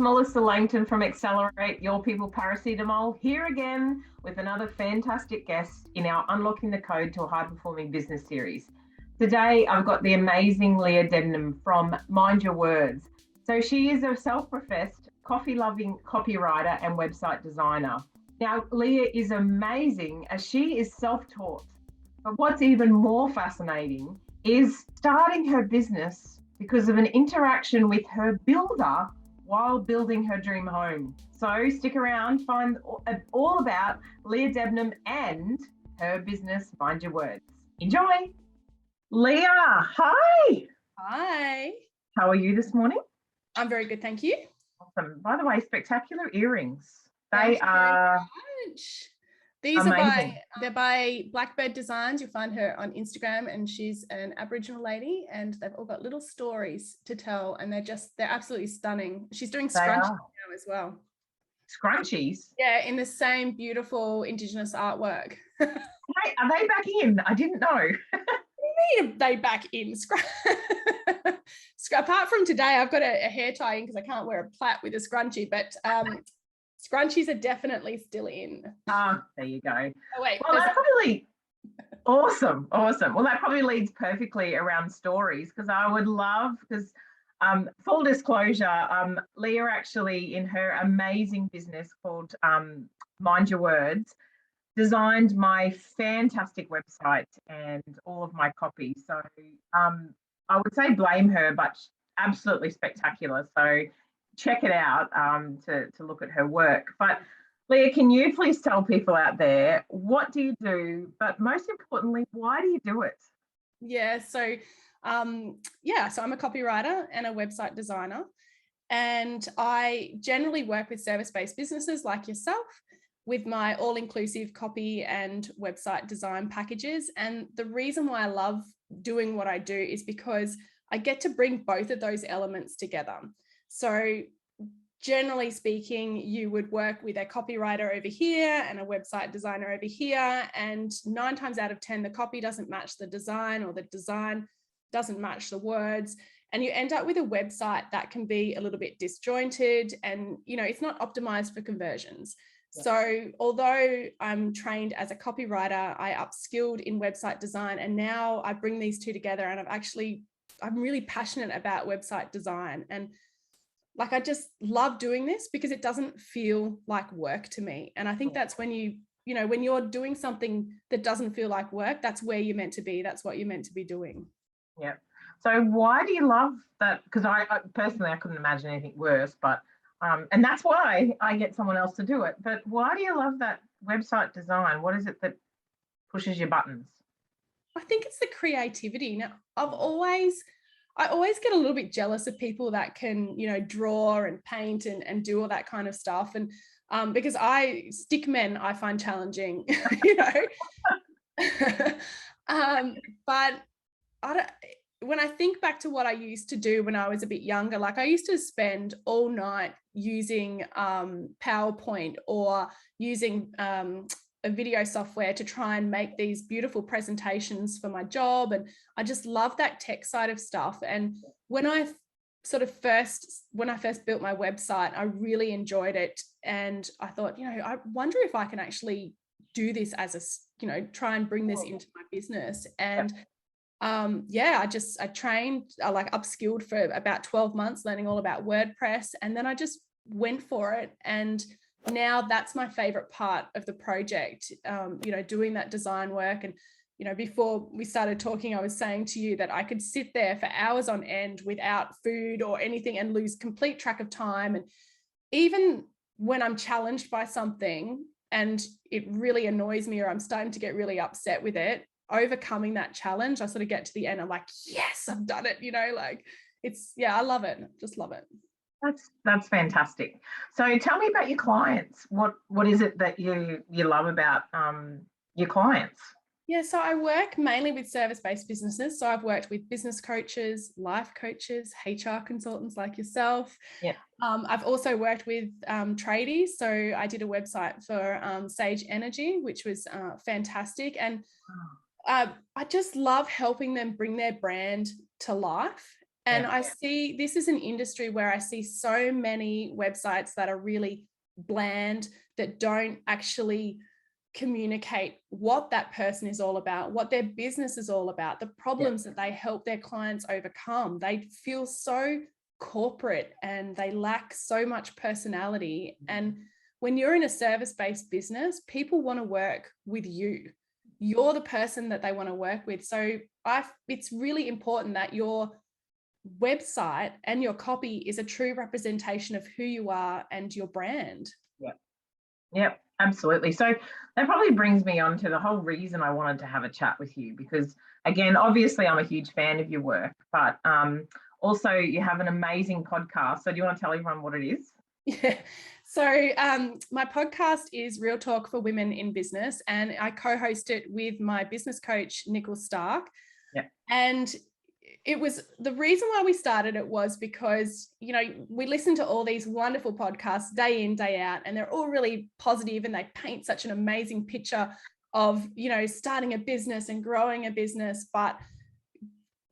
Melissa Langton from Accelerate Your People Paracetamol, here again with another fantastic guest in our Unlocking the Code to a High Performing Business series. Today, I've got the amazing Leeha Debnam from Mind Your Words. So she is a self-professed coffee-loving copywriter and website designer. Now, Leeha is amazing as she is self-taught. But what's even more fascinating is starting her business because of an interaction with her builder while building her dream home. So stick around, find all about Leeha Debnam and her business, Mind Your Words. Enjoy. Leeha, hi. Hi. How are you this morning? I'm very good, thank you. Awesome. By the way, spectacular earrings. Thanks They are These amazing. they're by Blackbird Designs. You'll find her on Instagram, and she's an Aboriginal lady, and they've all got little stories to tell, and they're absolutely stunning. She's doing scrunchies now as well. Scrunchies? Yeah, in the same beautiful Indigenous artwork. Are they back in? I didn't know. What do you mean they back in? Apart from today, I've got a hair tie in because I can't wear a plait with a scrunchie, but scrunchies are definitely still in. There you go. Oh, wait. Well, that's probably awesome. Well, that probably leads perfectly around stories because I would love, because full disclosure, Leeha actually in her amazing business called Mind Your Words designed my fantastic website and all of my copy. So I would say blame her, but absolutely spectacular. So check it out to look at her work. But Leeha, can you please tell people out there, what do you do? But most importantly, why do you do it? Yeah, so I'm a copywriter and a website designer. And I generally work with service-based businesses like yourself with my all-inclusive copy and website design packages. And the reason why I love doing what I do is because I get to bring both of those elements together. So generally speaking, you would work with a copywriter over here and a website designer over here, and 9 times out of 10, the copy doesn't match the design, or the design doesn't match the words, and you end up with a website that can be a little bit disjointed, and it's not optimized for conversions. Yeah. So although I'm trained as a copywriter, I upskilled in website design, and now I bring these two together, and I'm really passionate about website design, and I just love doing this because it doesn't feel like work to me. And I think that's when when you're doing something that doesn't feel like work, that's where you're meant to be. That's what you're meant to be doing. Yeah. So why do you love that? Because I personally, I couldn't imagine anything worse, but and that's why I get someone else to do it. But why do you love that website design? What is it that pushes your buttons? I think it's the creativity. Now, I always get a little bit jealous of people that can, draw and paint and do all that kind of stuff. And because stick men, I find challenging, but when I think back to what I used to do when I was a bit younger, I used to spend all night using PowerPoint or using a video software to try and make these beautiful presentations for my job. And I just love that tech side of stuff. And when I first built my website, I really enjoyed it. And I thought, I wonder if I can actually do this as try and bring this into my business. And I trained, upskilled for about 12 months, learning all about WordPress. And then I just went for it. And now that's my favorite part of the project, doing that design work. And, before we started talking, I was saying to you that I could sit there for hours on end without food or anything and lose complete track of time. And even when I'm challenged by something and it really annoys me, or I'm starting to get really upset with it, overcoming that challenge, I sort of get to the end, I'm like, yes, I've done it, I love it. Just love it. That's fantastic. So tell me about your clients. What is it that you love about your clients? Yeah, so I work mainly with service-based businesses. So I've worked with business coaches, life coaches, HR consultants like yourself. Yeah. I've also worked with tradies. So I did a website for Sage Energy, which was fantastic. And I just love helping them bring their brand to life. And I see this is an industry where I see so many websites that are really bland, that don't actually communicate what that person is all about, what their business is all about, the problems that they help their clients overcome. They feel so corporate and they lack so much personality. And when you're in a service-based business, people want to work with you. You're the person that they want to work with. So it's really important that your website and your copy is a true representation of who you are and your brand. Yep, absolutely. So that probably brings me on to the whole reason I wanted to have a chat with you, because again, obviously I'm a huge fan of your work, but also you have an amazing podcast. So do you want to tell everyone what it is? Yeah. So my podcast is Real Talk for Women in Business, and I co-host it with my business coach, Nicole Stark. Yeah. And it was the reason why we started it was because, you know, we listen to all these wonderful podcasts day in, day out, and they're all really positive and they paint such an amazing picture of, you know, starting a business and growing a business, but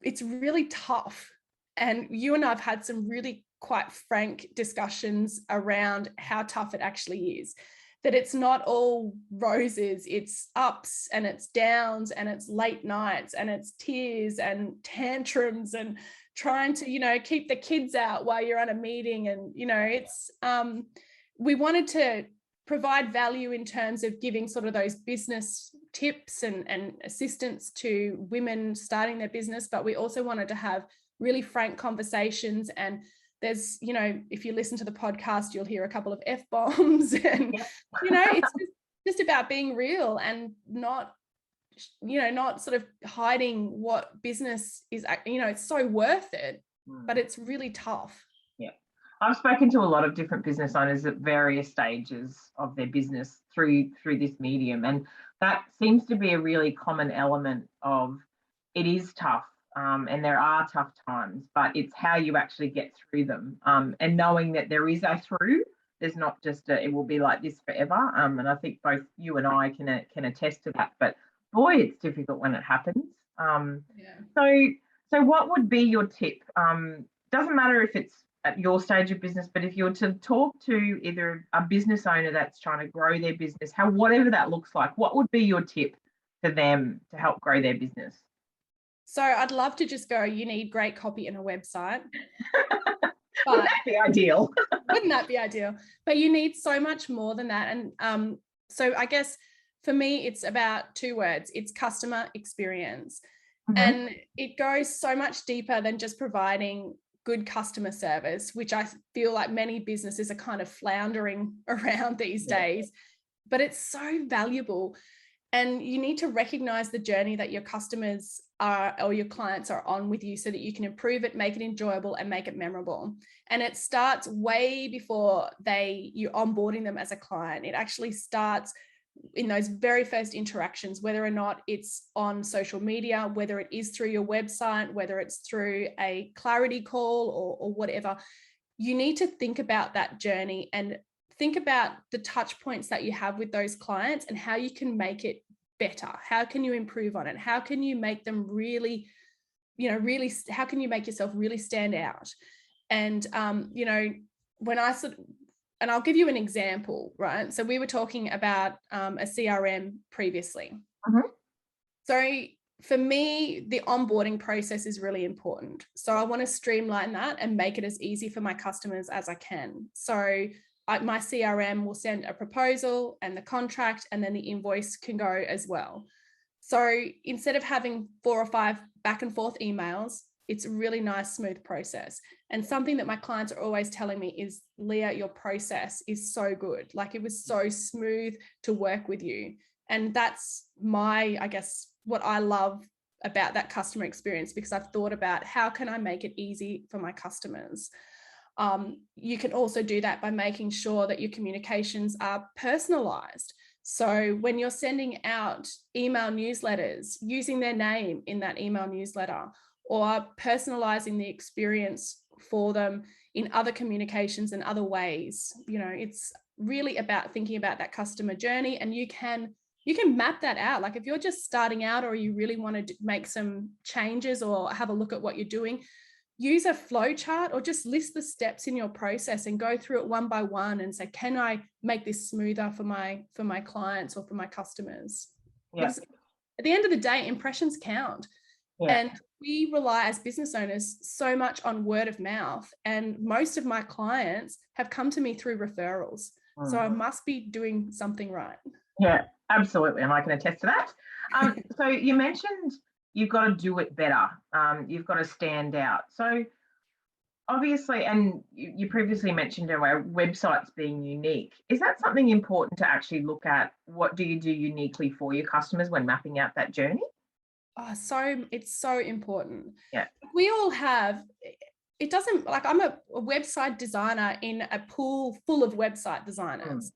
it's really tough. And you and I've had some really quite frank discussions around how tough it actually is, that it's not all roses, it's ups and it's downs and it's late nights and it's tears and tantrums and trying to, you know, keep the kids out while you're at a meeting. And, you know, it's, we wanted to provide value in terms of giving sort of those business tips and assistance to women starting their business, but we also wanted to have really frank conversations. And there's, you know, if you listen to the podcast, you'll hear a couple of F-bombs and, you know, it's just about being real and not, you know, not sort of hiding what business is, you know, it's so worth it, but it's really tough. Yeah. I've spoken to a lot of different business owners at various stages of their business through this medium. And that seems to be a really common element of it is tough. And there are tough times, but it's how you actually get through them, and knowing that there is a through. There's not just it will be like this forever. And I think both you and I can attest to that. But boy, it's difficult when it happens. So what would be your tip? Doesn't matter if it's at your stage of business, but if you were to talk to either a business owner that's trying to grow their business, whatever that looks like, what would be your tip for them to help grow their business? So I'd love to just go, you need great copy and a website. Wouldn't that be ideal? Wouldn't that be ideal? But you need so much more than that. And so I guess for me, it's about two words. It's customer experience. And it goes so much deeper than just providing good customer service, which I feel like many businesses are kind of floundering around these days. But it's so valuable. And you need to recognize the journey that your customers are or your clients are on with you so that you can improve it, make it enjoyable and make it memorable. And it starts way before you're onboarding them as a client. It actually starts in those very first interactions, whether or not it's on social media, whether it is through your website, whether it's through a clarity call or whatever. You need to think about that journey and think about the touch points that you have with those clients and how you can make it better. How can you improve on it? How can you make them really, you know, how can you make yourself really stand out? And, you know, and I'll give you an example, right? So we were talking about a CRM previously. So for me, the onboarding process is really important. So I want to streamline that and make it as easy for my customers as I can. So my CRM will send a proposal and the contract, and then the invoice can go as well. So instead of having 4 or 5 back and forth emails, it's a really nice, smooth process. And something that my clients are always telling me is, Leeha, your process is so good. Like, it was so smooth to work with you. And that's I guess, what I love about that customer experience, because I've thought about how can I make it easy for my customers. You can also do that by making sure that your communications are personalized. So when you're sending out email newsletters, using their name in that email newsletter, or personalizing the experience for them in other communications and other ways, you know, it's really about thinking about that customer journey. And you can map that out. Like, if you're just starting out or you really want to make some changes or have a look at what you're doing, use a flow chart or just list the steps in your process and go through it one by one and say, can I make this smoother for my clients or for my customers? Yeah. Because at the end of the day, impressions count. Yeah. And we rely as business owners so much on word of mouth. And most of my clients have come to me through referrals. So I must be doing something right. Yeah, absolutely. And I can attest to that. So you mentioned you've got to do it better. You've got to stand out. So obviously, and you previously mentioned our websites being unique. Is that something important to actually look at? What do you do uniquely for your customers when mapping out that journey? Oh, it's so important. Yeah. We all have, it doesn't, like, I'm a website designer in a pool full of website designers.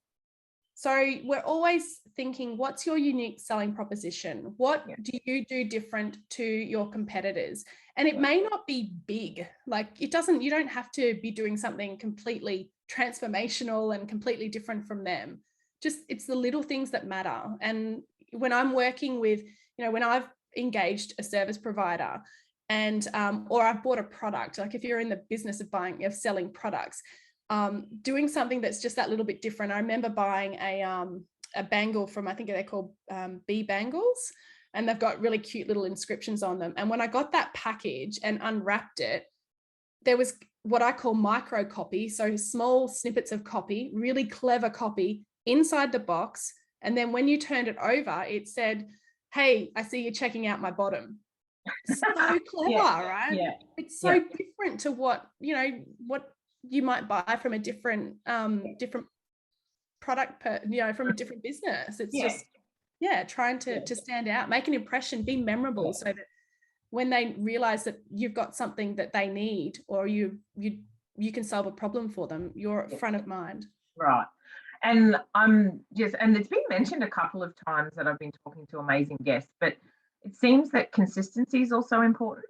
So we're always thinking, what's your unique selling proposition? What do you do different to your competitors? And it may not be big, like you don't have to be doing something completely transformational and completely different from them. Just, it's the little things that matter. And when I'm working with, when I've engaged a service provider and, or I've bought a product, like if you're in the business of selling products, doing something that's just that little bit different. I remember buying a bangle from, I think they're called bee bangles, and they've got really cute little inscriptions on them. And when I got that package and unwrapped it, there was what I call micro copy. So small snippets of copy, really clever copy inside the box. And then when you turned it over, it said, "Hey, I see you're checking out my bottom." So clever, right? Yeah. It's so different to what you might buy from a different product from a different business. It's just trying to stand out, make an impression, be memorable, so that when they realize that you've got something that they need, or you can solve a problem for them, you're front of mind. Right. And and it's been mentioned a couple of times that I've been talking to amazing guests, but it seems that consistency is also important.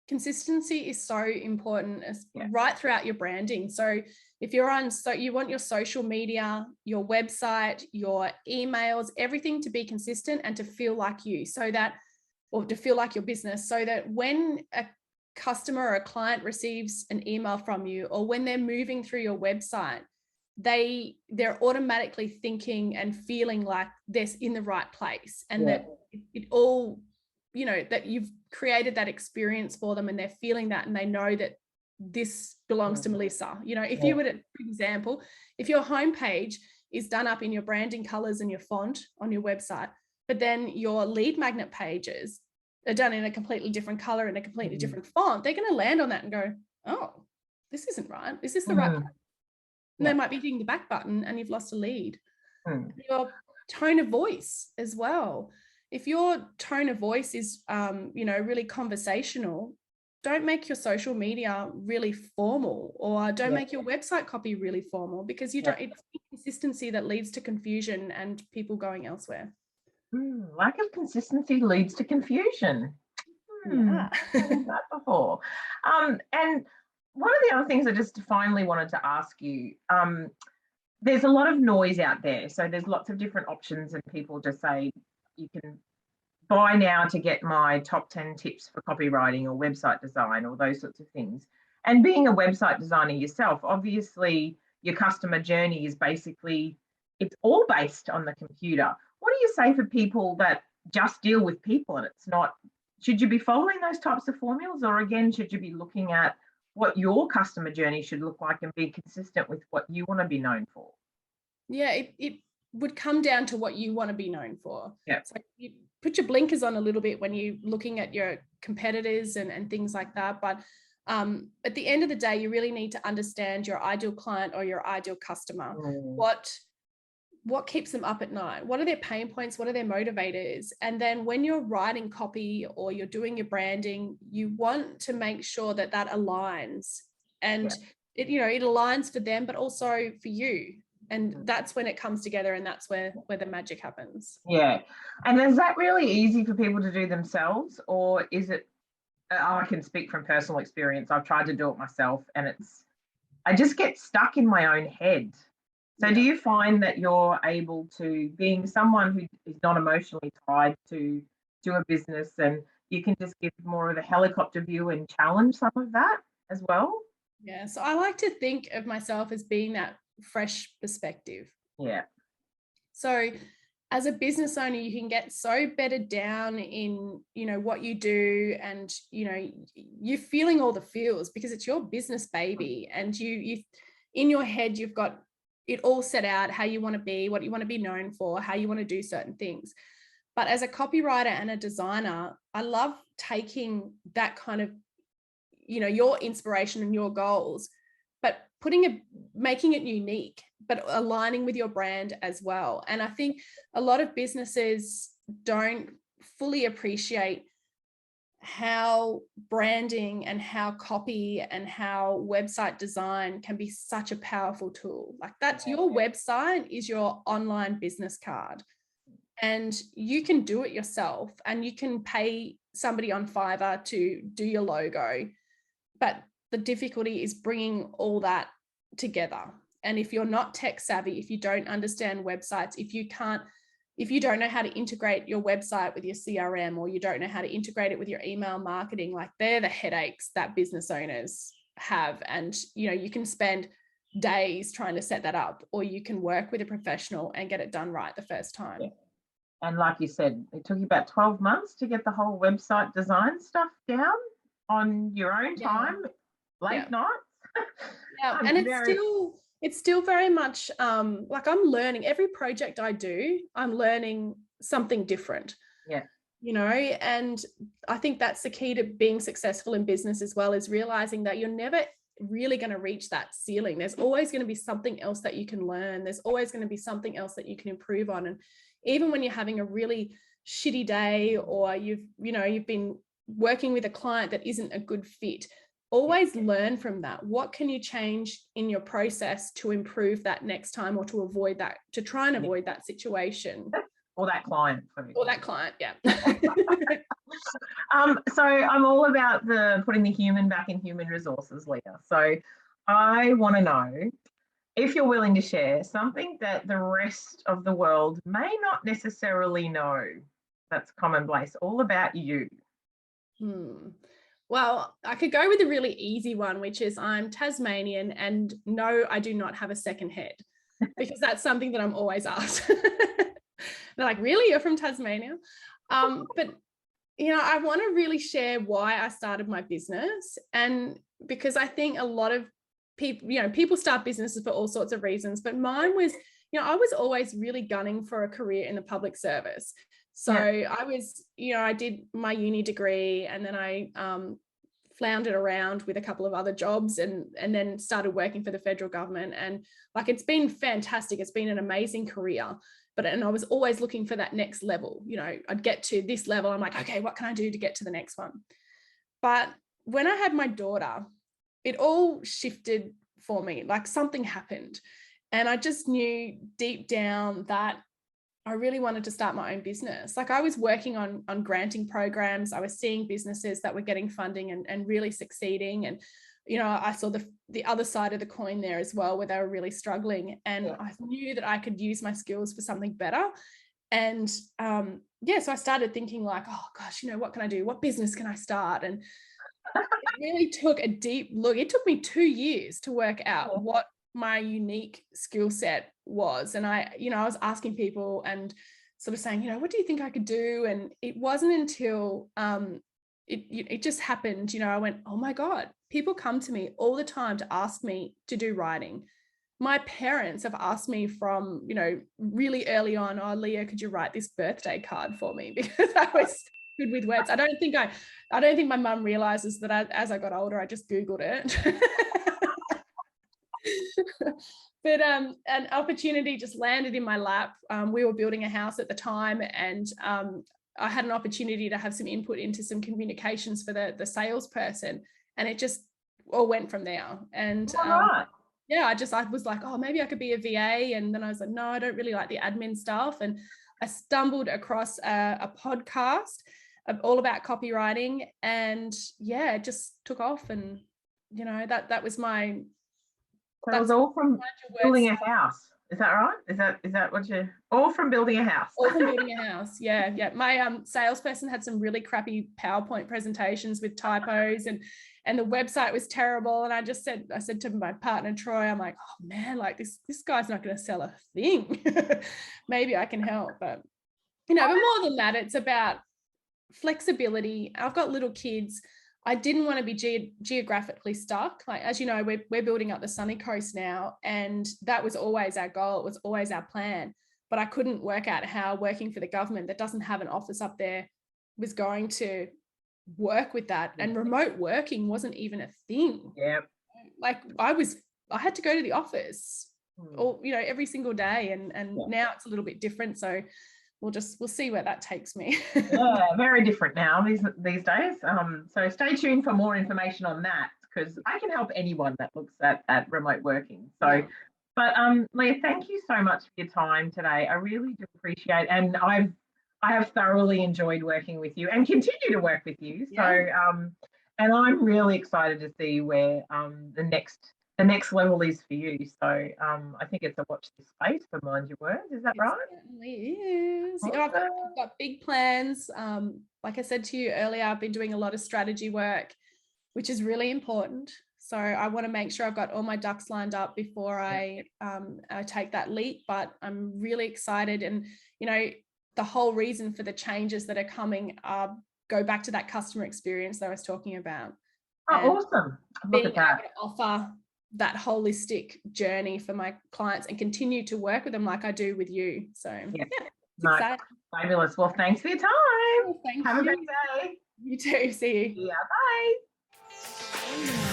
Consistency is so important right throughout your branding. So if you're you want your social media, your website, your emails, everything to be consistent and to feel like you, or to feel like your business, so that when a customer or a client receives an email from you, or when they're moving through your website, they're automatically thinking and feeling like they're in the right place, and that it all, that you've created that experience for them, and they're feeling that, and they know that this belongs to Melissa. If you were to, for example, if your homepage is done up in your branding colors and your font on your website, but then your lead magnet pages are done in a completely different color and a completely different font, they're going to land on that and go, "Oh, this isn't right. Is this the right place?" And they might be hitting the back button, and you've lost a lead. Your tone of voice as well. If your tone of voice is, really conversational, don't make your social media really formal, or don't make your website copy really formal, because it's inconsistency that leads to confusion and people going elsewhere. Lack of consistency leads to confusion. I've heard that before. And one of the other things I just finally wanted to ask you, there's a lot of noise out there. So there's lots of different options, and people just say, you can buy now to get my top 10 tips for copywriting or website design, or those sorts of things. And being a website designer yourself, obviously your customer journey is basically, it's all based on the computer. What do you say for people that just deal with people, and it's not, should you be following those types of formulas, or again, should you be looking at what your customer journey should look like and be consistent with what you want to be known for? Yeah, it would come down to what you want to be known for. Yeah. So you put your blinkers on a little bit when you're looking at your competitors and things like that. But at the end of the day, you really need to understand your ideal client or your ideal customer. What keeps them up at night? What are their pain points? What are their motivators? And then when you're writing copy or you're doing your branding, you want to make sure that aligns, and it aligns for them, but also for you. And that's when it comes together, and that's where the magic happens. Yeah. And is that really easy for people to do themselves, or is it, I can speak from personal experience. I've tried to do it myself, and I just get stuck in my own head. So do you find that you're able to, being someone who is not emotionally tied to a business and you can just give more of a helicopter view and challenge some of that as well. Yeah. So I like to think of myself as being that fresh perspective. Yeah. So as a business owner, you can get so bedded down in, what you do, and, you're feeling all the feels because it's your business baby, and you in your head, you've got it all set out, how you want to be, what you want to be known for, how you want to do certain things. But as a copywriter and a designer, I love taking that kind of, your inspiration and your goals, but making it unique, but aligning with your brand as well. And I think a lot of businesses don't fully appreciate how branding and how copy and how website design can be such a powerful tool. Like, that's your website is your online business card, and you can do it yourself, and you can pay somebody on Fiverr to do your logo. But the difficulty is bringing all that together. And if you're not tech savvy, if you don't understand websites, if you don't know how to integrate your website with your CRM, or you don't know how to integrate it with your email marketing, like, they're the headaches that business owners have. And, you can spend days trying to set that up, or you can work with a professional and get it done right the first time. Yeah. And like you said, it took you about 12 months to get the whole website design stuff down on your own time, late nights. Yeah, and it's still very much like, I'm learning every project I do. I'm learning something different. Yeah. And I think that's the key to being successful in business as well, is realizing that you're never really going to reach that ceiling. There's always going to be something else that you can learn. There's always going to be something else that you can improve on. And even when you're having a really shitty day, or you've been working with a client that isn't a good fit, always learn from that. What can you change in your process to improve that next time, or to avoid that, to try and avoid that situation? Or that client. Yeah. So I'm all about putting the human back in human resources, Leeha. So I want to know if you're willing to share something that the rest of the world may not necessarily know that's commonplace, all about you. Well, I could go with a really easy one, which is I'm Tasmanian, and no, I do not have a second head, because that's something that I'm always asked. They're like, really? You're from Tasmania? But, I want to really share why I started my business. And because I think a lot of people start businesses for all sorts of reasons, but mine was, I was always really gunning for a career in the public service. So I was, I did my uni degree, and then I floundered around with a couple of other jobs, and then started working for the federal government. And like, it's been fantastic. It's been an amazing career. And I was always looking for that next level. I'd get to this level, I'm like, okay, what can I do to get to the next one? But when I had my daughter, it all shifted for me. Like, something happened, and I just knew deep down that I really wanted to start my own business. Like, I was working on granting programs. I was seeing businesses that were getting funding and really succeeding. And, I saw the other side of the coin there as well, where they were really struggling. And I knew that I could use my skills for something better. And so I started thinking like, oh gosh, what can I do? What business can I start? And it really took a deep look. It took me 2 years to work out what my unique skill set was. And I was asking people and sort of saying, what do you think I could do? And it wasn't until it just happened, I went, oh my God, people come to me all the time to ask me to do writing. My parents have asked me from, really early on, oh, Leeha, could you write this birthday card for me? Because I was good with words. I don't think my mum realizes that as I got older, I just Googled it. But an opportunity just landed in my lap. We were building a house at the time, and I had an opportunity to have some input into some communications for the salesperson, and it just all went from there. And I was like, oh, maybe I could be a VA. And then I was like, no, I don't really like the admin stuff. And I stumbled across a podcast all about copywriting, and it just took off. And that was my. So it was all from building a house. Is that right? Is that what you all from building a house? All from building a house. Yeah. Yeah. My salesperson had some really crappy PowerPoint presentations with typos and the website was terrible. And I said to my partner, Troy, I'm like, oh man, like this guy's not going to sell a thing. Maybe I can help. But, but more than that, it's about flexibility. I've got little kids. I didn't want to be geographically stuck. Like, as you know, we're building up the sunny coast now, and that was always our goal. It was always our plan. But I couldn't work out how working for the government that doesn't have an office up there was going to work with that. And remote working wasn't even a thing. Yeah. Like I had to go to the office every single day. And now it's a little bit different. So we'll see where that takes me. Yeah, very different now these days. So stay tuned for more information on that, because I can help anyone that looks at remote working. So, yeah. But Leeha, thank you so much for your time today. I really do appreciate it. And I have thoroughly enjoyed working with you and continue to work with you. So and I'm really excited to see where the next level is for you. So I think it's a watch this space for Mind Your Words. Is that right? It certainly is. Awesome. I've got big plans. Like I said to you earlier, I've been doing a lot of strategy work, which is really important. So I want to make sure I've got all my ducks lined up before I take that leap. But I'm really excited. And, the whole reason for the changes that are coming go back to that customer experience that I was talking about. Oh, awesome. Look at that. Able to offer that holistic journey for my clients and continue to work with them like I do with you. So exciting. Fabulous. Well, thanks for your time. Thank you. Have a great day. You too. See you. Yeah, bye.